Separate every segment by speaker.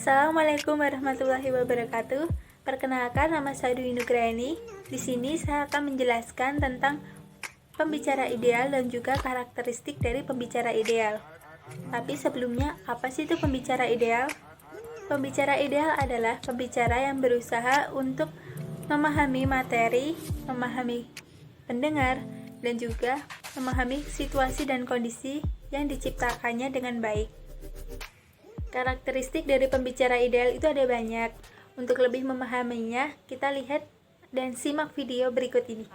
Speaker 1: Assalamualaikum warahmatullahi wabarakatuh. Perkenalkan, nama saya Dwi Nugraini. Di sini saya akan menjelaskan tentang pembicara ideal dan juga karakteristik dari pembicara ideal. Tapi sebelumnya, apa sih itu pembicara ideal? Pembicara ideal adalah pembicara yang berusaha untuk memahami materi, memahami pendengar, dan juga memahami situasi dan kondisi yang diciptakannya dengan baik. Karakteristik dari pembicara ideal itu ada banyak. Untuk lebih memahaminya, kita lihat dan simak video berikut ini.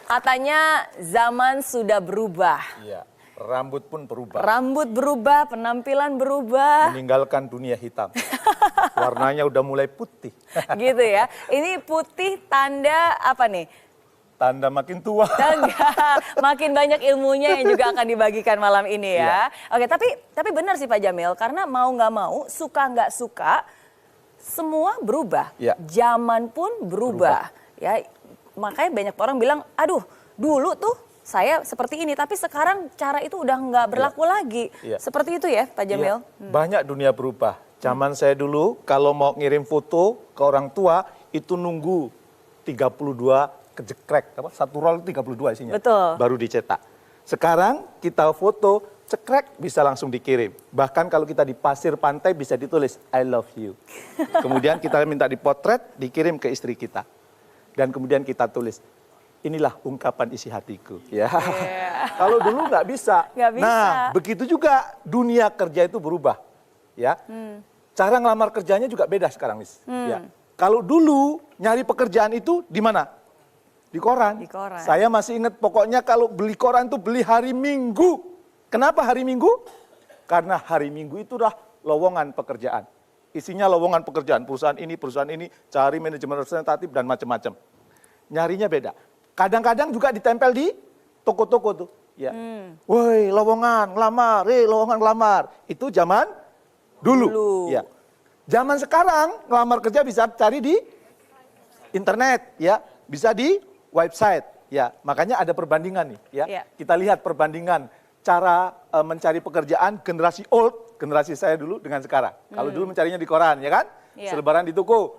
Speaker 2: Katanya zaman sudah berubah.
Speaker 3: Iya, rambut pun berubah.
Speaker 2: Rambut berubah, penampilan berubah.
Speaker 3: Meninggalkan dunia hitam. Warnanya udah mulai putih.
Speaker 2: Gitu ya. Ini putih tanda apa nih?
Speaker 3: Tanda makin tua.
Speaker 2: Enggak, makin banyak ilmunya yang juga akan dibagikan malam ini ya. Oke, tapi benar sih Pak Jamil, karena mau nggak mau, suka nggak suka, semua berubah.
Speaker 3: Ya.
Speaker 2: Zaman pun berubah. Ya, makanya banyak orang bilang, aduh, dulu tuh saya seperti ini, tapi sekarang cara itu udah nggak berlaku lagi.
Speaker 3: Ya.
Speaker 2: Seperti itu ya, Pak Jamil.
Speaker 3: Ya, banyak dunia berubah. Zaman saya dulu, kalau mau ngirim foto ke orang tua, itu nunggu 32 kejekrek, satu roll 32 isinya.
Speaker 2: Betul.
Speaker 3: Baru dicetak. Sekarang kita foto, cekrek bisa langsung dikirim. Bahkan kalau kita di pasir pantai bisa ditulis I love you. Kemudian kita minta dipotret, dikirim ke istri kita. Dan kemudian kita tulis, inilah ungkapan isi hatiku. Ya. Kalau dulu nggak bisa.
Speaker 2: Nggak bisa.
Speaker 3: Nah, begitu juga dunia kerja itu berubah. Ya. Cara ngelamar kerjanya juga beda sekarang, Miss. Ya. Kalau dulu nyari pekerjaan itu di mana? Di koran.
Speaker 2: Di koran.
Speaker 3: Saya masih ingat pokoknya kalau beli koran itu beli hari Minggu. Kenapa hari Minggu? Karena hari Minggu itu udah lowongan pekerjaan. Isinya lowongan pekerjaan. Perusahaan ini, cari manajemen representatif dan macam-macam. Nyarinya beda. Kadang-kadang juga ditempel di toko-toko tuh. Ya. Woi, lowongan, ngelamar. Itu zaman dulu. Ya. Zaman sekarang ngelamar kerja bisa cari di internet, ya. Bisa di website, ya. Makanya ada perbandingan nih, ya. Kita lihat perbandingan cara mencari pekerjaan generasi old, generasi saya dulu dengan sekarang. Kalau dulu mencarinya di koran, ya kan? Selebaran di toko,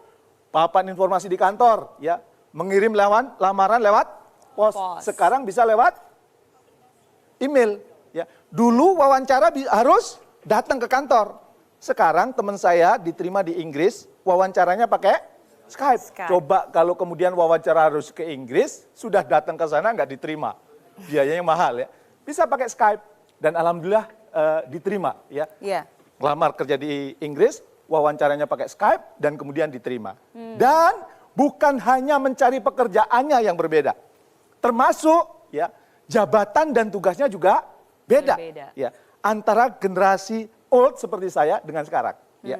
Speaker 3: papan informasi di kantor, ya. Mengirim lamaran lewat pos. Sekarang bisa lewat email, ya. Dulu wawancara harus datang ke kantor. Sekarang teman saya diterima di Inggris, wawancaranya pakai Skype. Coba kalau kemudian wawancara harus ke Inggris, sudah datang ke sana nggak diterima. Biayanya mahal ya. Bisa pakai Skype dan alhamdulillah diterima ya. Lamar kerja di Inggris, wawancaranya pakai Skype dan kemudian diterima. Dan bukan hanya mencari pekerjaannya yang berbeda. Termasuk ya jabatan dan tugasnya juga beda. Ya. Antara generasi old seperti saya dengan sekarang. Ya.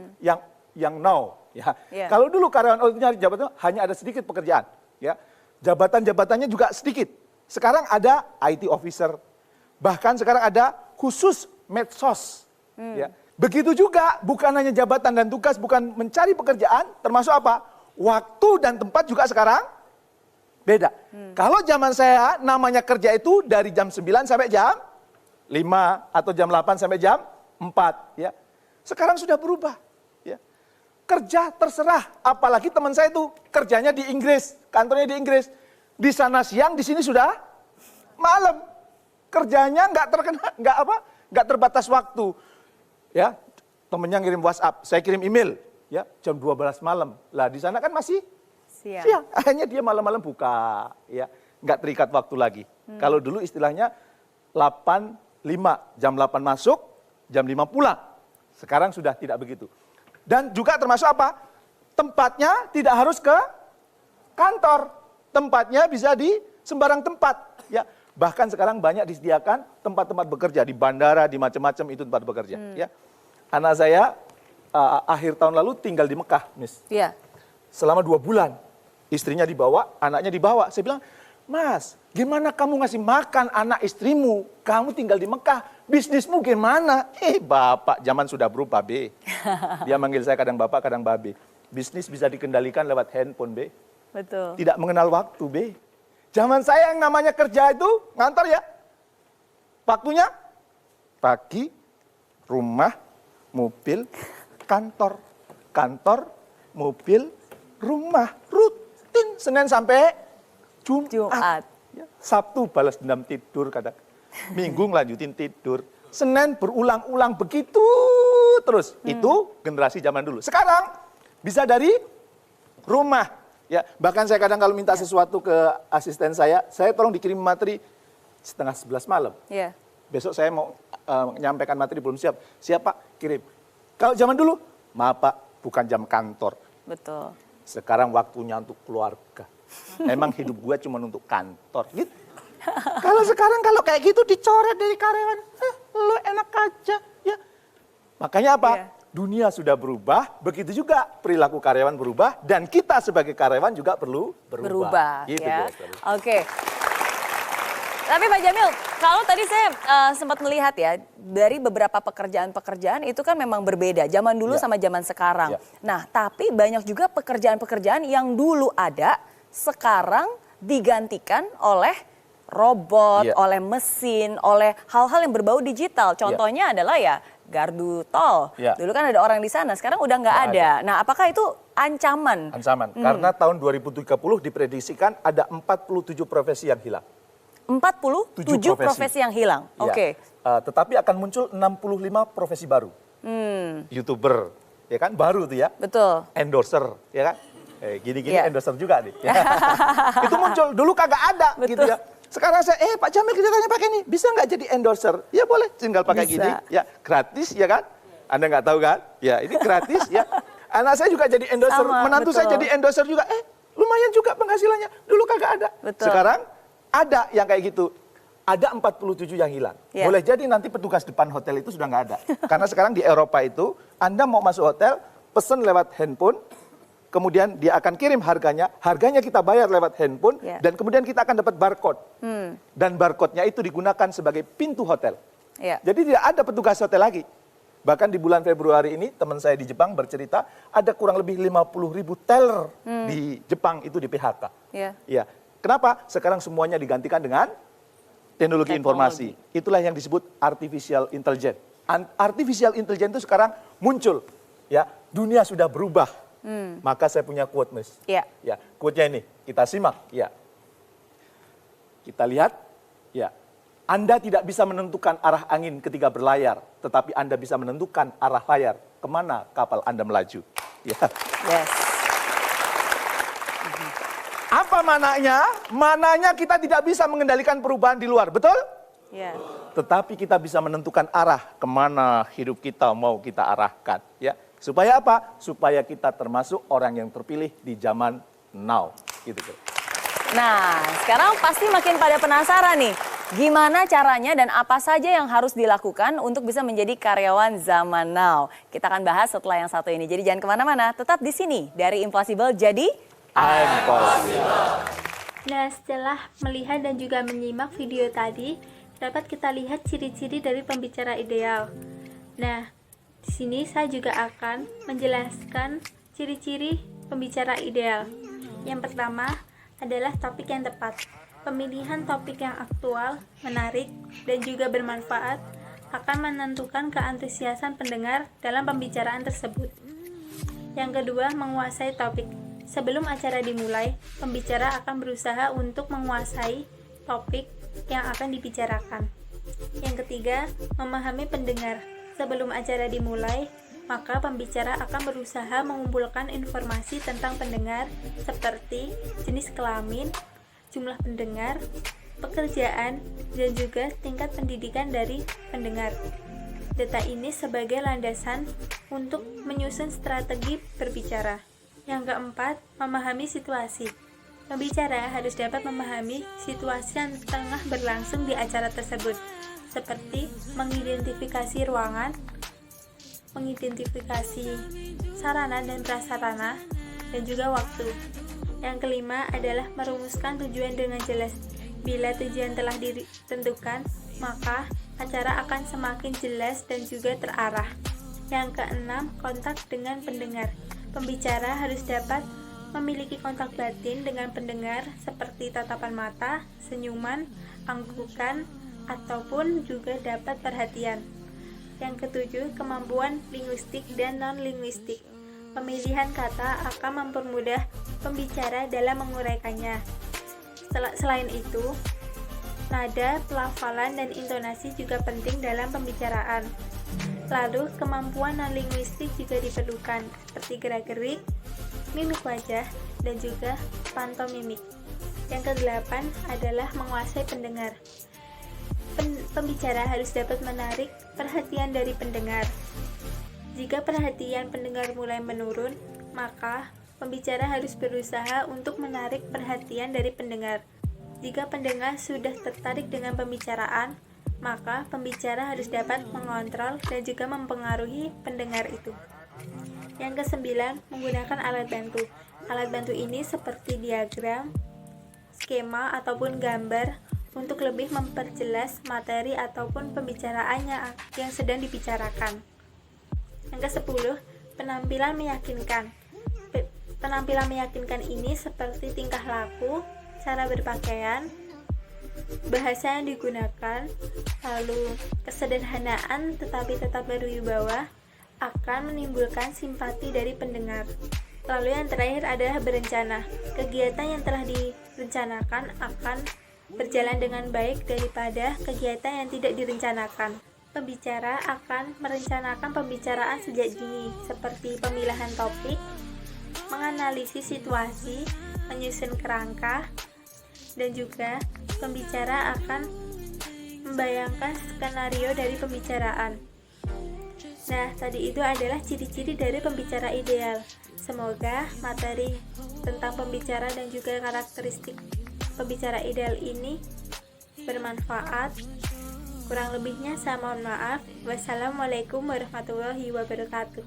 Speaker 3: Yang now. Ya. Kalau dulu karyawan old nyari jabatan hanya ada sedikit pekerjaan, ya. Jabatan-jabatannya juga sedikit. Sekarang ada IT officer, bahkan sekarang ada khusus medsos. Ya. Begitu juga bukan hanya jabatan dan tugas, bukan mencari pekerjaan, termasuk apa? Waktu dan tempat juga sekarang beda. Kalau zaman saya namanya kerja itu dari jam 9 sampai jam 5 atau jam 8 sampai jam 4. Ya. Sekarang sudah berubah. Kerja terserah, apalagi teman saya itu kerjanya di Inggris, kantornya di Inggris. Di sana siang, di sini sudah malam. Kerjanya nggak terbatas waktu. Ya, temennya ngirim WhatsApp, saya kirim email, ya jam 12 malam. Lah di sana kan masih siang. Akhirnya dia malam-malam buka, ya nggak terikat waktu lagi. Kalau dulu istilahnya 8.5, jam 8 masuk, jam 5 pulang. Sekarang sudah tidak begitu. Dan juga termasuk apa? Tempatnya tidak harus ke kantor. Tempatnya bisa di sembarang tempat. Ya, bahkan sekarang banyak disediakan tempat-tempat bekerja. Di bandara, di macam-macam itu tempat bekerja. Ya. Anak saya akhir tahun lalu tinggal di Mekah, Miss. Selama 2 bulan. Istrinya dibawa, anaknya dibawa. Saya bilang, Mas, gimana kamu ngasih makan anak istrimu? Kamu tinggal di Mekah. Bisnismu gimana? Bapak, zaman sudah berubah, Be. Dia manggil saya kadang bapak, kadang babe. Bisnis bisa dikendalikan lewat handphone, Be.
Speaker 2: Betul.
Speaker 3: Tidak mengenal waktu, Be. Zaman saya yang namanya kerja itu, ngantor ya. Waktunya, pagi, rumah, mobil, kantor. kantor, mobil, rumah, rutin Senin sampai Jumat. Ya, Sabtu balas dendam tidur kadang. Minggu ngelanjutin tidur. Senin berulang-ulang begitu terus. Itu generasi zaman dulu. Sekarang bisa dari rumah. Ya, bahkan saya kadang kalau minta sesuatu ke asisten saya tolong dikirim materi setengah 11 malam.
Speaker 2: Iya.
Speaker 3: Besok saya mau menyampaikan materi belum siap. Siap Pak, kirim. Kalau zaman dulu, maaf Pak, bukan jam kantor.
Speaker 2: Betul.
Speaker 3: Sekarang waktunya untuk keluarga. Emang hidup gue cuma untuk kantor. Gitu. Kalau sekarang kalau kayak gitu dicoret dari karyawan, lu enak aja. Ya. Makanya apa?
Speaker 2: Iya.
Speaker 3: Dunia sudah berubah, begitu juga perilaku karyawan berubah, dan kita sebagai karyawan juga perlu berubah. Gitu,
Speaker 2: ya.
Speaker 3: guys.
Speaker 2: Oke. Tapi Pak Jamil, kalau tadi saya sempat melihat ya, dari beberapa pekerjaan-pekerjaan itu kan memang berbeda. Zaman dulu
Speaker 3: Ya.
Speaker 2: sama zaman sekarang.
Speaker 3: Ya.
Speaker 2: Nah, tapi banyak juga pekerjaan-pekerjaan yang dulu ada, sekarang digantikan oleh robot,
Speaker 3: Ya.
Speaker 2: oleh mesin, oleh hal-hal yang berbau digital. Contohnya adalah ya gardu tol.
Speaker 3: Ya.
Speaker 2: Dulu kan ada orang di sana, sekarang udah nggak
Speaker 3: Nggak
Speaker 2: ada. Nah, apakah itu ancaman?
Speaker 3: Ancaman. Karena tahun 2030 diprediksikan ada 47 profesi yang hilang.
Speaker 2: 47 profesi yang hilang.
Speaker 3: Ya.
Speaker 2: Oke.
Speaker 3: Tetapi akan muncul 65 profesi baru. YouTuber, ya kan? Baru tuh ya.
Speaker 2: Betul.
Speaker 3: Endorser, ya kan? Gini-gini
Speaker 2: Iya.
Speaker 3: endorser juga nih. Ya. Itu muncul, dulu kagak ada
Speaker 2: Betul.
Speaker 3: gitu ya. Sekarang saya, Pak Jamil kita tanya pakai ini, bisa nggak jadi endorser? Ya boleh, tinggal pakai
Speaker 2: Bisa.
Speaker 3: gini, ya gratis ya kan? Anda nggak tahu kan? Ya ini gratis ya. Anak saya juga jadi endorser,
Speaker 2: Sama,
Speaker 3: menantu saya
Speaker 2: betul.
Speaker 3: jadi endorser juga. Lumayan juga penghasilannya, dulu kagak ada.
Speaker 2: Betul.
Speaker 3: Sekarang ada yang kayak gitu. Ada 47 yang hilang.
Speaker 2: Ya.
Speaker 3: Boleh jadi nanti petugas depan hotel itu sudah nggak ada. Karena sekarang di Eropa itu, Anda mau masuk hotel, pesen lewat handphone, kemudian dia akan kirim harganya kita bayar lewat handphone,
Speaker 2: Ya.
Speaker 3: dan kemudian kita akan dapat barcode. Dan barcode-nya itu digunakan sebagai pintu hotel.
Speaker 2: Ya.
Speaker 3: Jadi tidak ada petugas hotel lagi. Bahkan di bulan Februari ini, teman saya di Jepang bercerita, ada kurang lebih 50.000 teller di Jepang itu di PHK.
Speaker 2: Ya.
Speaker 3: Ya. Kenapa? Sekarang semuanya digantikan dengan teknologi informasi. Itulah yang disebut artificial intelligence. Artificial intelligence itu sekarang muncul. Ya, dunia sudah berubah. Maka saya punya quote, Miss.
Speaker 2: Ya.
Speaker 3: Ya, quote-nya ini kita simak. Ya, kita lihat. Ya, Anda tidak bisa menentukan arah angin ketika berlayar, tetapi Anda bisa menentukan arah layar kemana kapal Anda melaju. Ya.
Speaker 2: Yes.
Speaker 3: Apa mananya? Mananya kita tidak bisa mengendalikan perubahan di luar, betul?
Speaker 2: Ya.
Speaker 3: Tetapi kita bisa menentukan arah kemana hidup kita mau kita arahkan. Ya, supaya apa? Supaya kita termasuk orang yang terpilih di zaman now. Gitu.
Speaker 2: Nah, sekarang pasti makin pada penasaran nih. Gimana caranya dan apa saja yang harus dilakukan untuk bisa menjadi karyawan zaman now? Kita akan bahas setelah yang satu ini. Jadi jangan kemana-mana, tetap di sini. Dari Impossible jadi
Speaker 3: Impossible.
Speaker 1: Nah, setelah melihat dan juga menyimak video tadi, dapat kita lihat ciri-ciri dari pembicara ideal. Nah, di sini saya juga akan menjelaskan ciri-ciri pembicara ideal. Yang pertama adalah topik yang tepat. Pemilihan topik yang aktual, menarik, dan juga bermanfaat akan menentukan keantusiasan pendengar dalam pembicaraan tersebut. Yang kedua, menguasai topik. Sebelum acara dimulai, pembicara akan berusaha untuk menguasai topik yang akan dibicarakan. Yang ketiga, memahami pendengar. Sebelum acara dimulai, maka pembicara akan berusaha mengumpulkan informasi tentang pendengar seperti jenis kelamin, jumlah pendengar, pekerjaan, dan juga tingkat pendidikan dari pendengar. Data ini sebagai landasan untuk menyusun strategi berbicara. Yang keempat, memahami situasi. Pembicara harus dapat memahami situasi yang tengah berlangsung di acara tersebut, seperti mengidentifikasi ruangan, mengidentifikasi sarana dan prasarana, dan juga waktu. Yang kelima adalah merumuskan tujuan dengan jelas. Bila tujuan telah ditentukan, maka acara akan semakin jelas dan juga terarah. Yang keenam, kontak dengan pendengar. Pembicara harus dapat memiliki kontak batin dengan pendengar seperti tatapan mata, senyuman, anggukan, ataupun juga dapat perhatian. Yang ketujuh, kemampuan linguistik dan non-linguistik. Pemilihan kata akan mempermudah pembicara dalam menguraikannya. Selain itu, nada, pelafalan, dan intonasi juga penting dalam pembicaraan. Lalu, kemampuan non-linguistik juga diperlukan, seperti gerak-gerik, mimik wajah, dan juga pantomimik. Yang kedelapan adalah menguasai pendengar. Pembicara harus dapat menarik perhatian dari pendengar. Jika perhatian pendengar mulai menurun, maka pembicara harus berusaha untuk menarik perhatian dari pendengar. Jika pendengar sudah tertarik dengan pembicaraan, maka pembicara harus dapat mengontrol dan juga mempengaruhi pendengar itu. Yang kesembilan, menggunakan alat bantu. Alat bantu ini seperti diagram, skema, ataupun gambar untuk lebih memperjelas materi ataupun pembicaraannya yang sedang dibicarakan. Yang ke-10, penampilan meyakinkan. Penampilan meyakinkan ini seperti tingkah laku, cara berpakaian, bahasa yang digunakan, lalu kesederhanaan tetapi tetap berwibawa akan menimbulkan simpati dari pendengar. Lalu yang terakhir adalah berencana. Kegiatan yang telah direncanakan akan berjalan dengan baik daripada kegiatan yang tidak direncanakan. Pembicara akan merencanakan pembicaraan sejak dini, seperti pemilihan topik, menganalisis situasi, menyusun kerangka, dan juga pembicara akan membayangkan skenario dari pembicaraan. Nah, tadi itu adalah ciri-ciri dari pembicara ideal. Semoga materi tentang pembicara dan juga karakteristik pembicara ideal ini bermanfaat. Kurang lebihnya saya mohon maaf. Wassalamualaikum warahmatullahi wabarakatuh.